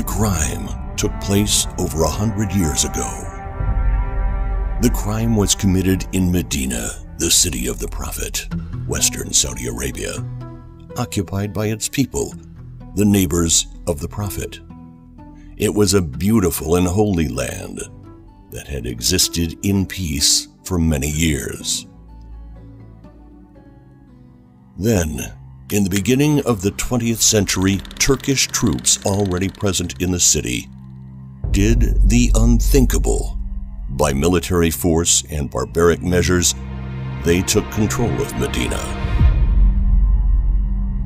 crime took place over 100 years ago. The crime was committed in Medina, the city of the Prophet, western Saudi Arabia, occupied by its people, the neighbors of the Prophet. It was a beautiful and holy land that had existed in peace for many years. Then, in the beginning of the 20th century, Turkish troops already present in the city did the unthinkable. By military force and barbaric measures, they took control of Medina.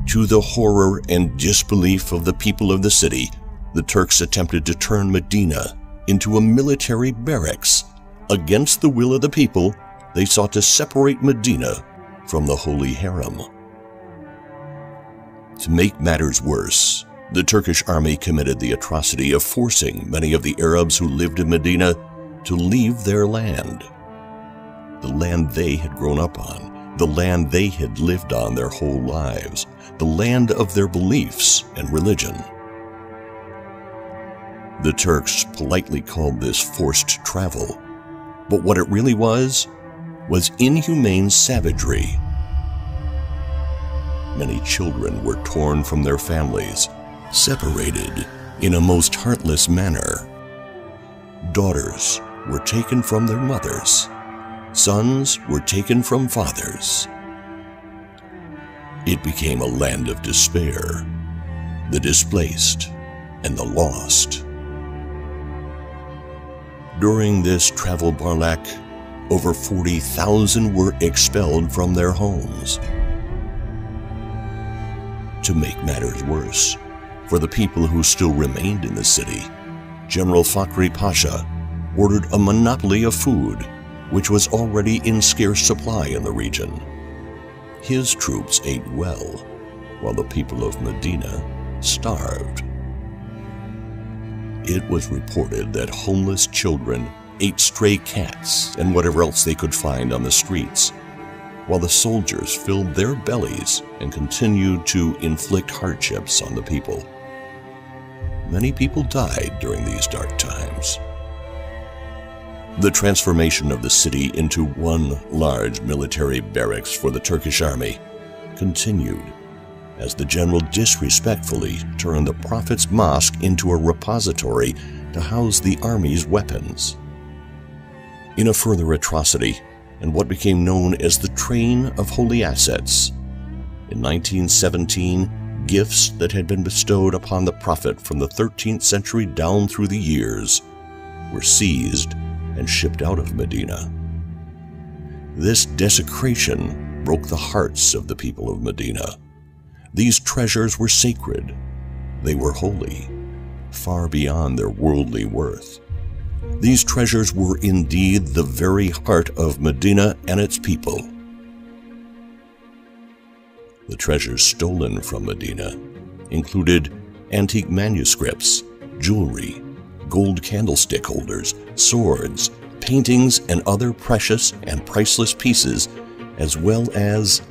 To the horror and disbelief of the people of the city, the Turks attempted to turn Medina into a military barracks. Against the will of the people, they sought to separate Medina from the Holy Harem. To make matters worse, the Turkish army committed the atrocity of forcing many of the Arabs who lived in Medina to leave their land. The land they had grown up on, the land they had lived on their whole lives, the land of their beliefs and religion. The Turks politely called this forced travel, but what it really was inhumane savagery. Many children were torn from their families, separated in a most heartless manner. Daughters were taken from their mothers. Sons were taken from fathers. It became a land of despair, the displaced and the lost. During this travel barlak, over 40,000 were expelled from their homes. To make matters worse, for the people who still remained in the city, General Fakhri Pasha ordered a monopoly of food, which was already in scarce supply in the region. His troops ate well, while the people of Medina starved. It was reported that homeless children ate stray cats and whatever else they could find on the streets, while the soldiers filled their bellies and continued to inflict hardships on the people. Many people died during these dark times. The transformation of the city into one large military barracks for the Turkish army continued as the general disrespectfully turned the Prophet's mosque into a repository to house the army's weapons. In a further atrocity, and what became known as the Train of Holy Assets, in 1917, gifts that had been bestowed upon the Prophet from the 13th century down through the years were seized and shipped out of Medina. This desecration broke the hearts of the people of Medina. These treasures were sacred. They were holy, far beyond their worldly worth. These treasures were indeed the very heart of Medina and its people. The treasures stolen from Medina included antique manuscripts, jewelry, gold candlestick holders, swords, paintings, and other precious and priceless pieces, as well as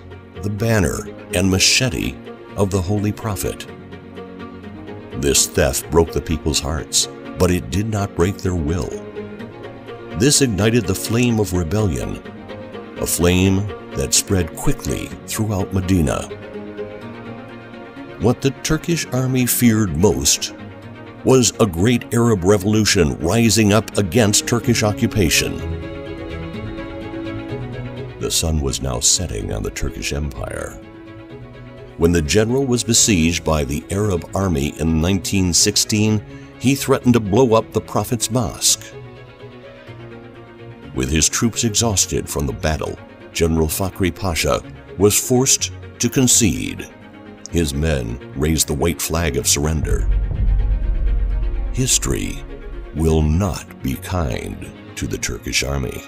the banner and machete of the Holy Prophet. This theft broke the people's hearts, but it did not break their will. This ignited the flame of rebellion, a flame that spread quickly throughout Medina. What the Turkish army feared most was a great Arab revolution rising up against Turkish occupation. The sun was now setting on the Turkish Empire. When the general was besieged by the Arab army in 1916, he threatened to blow up the Prophet's mosque. With his troops exhausted from the battle, General Fakhri Pasha was forced to concede. His men raised the white flag of surrender. History will not be kind to the Turkish army.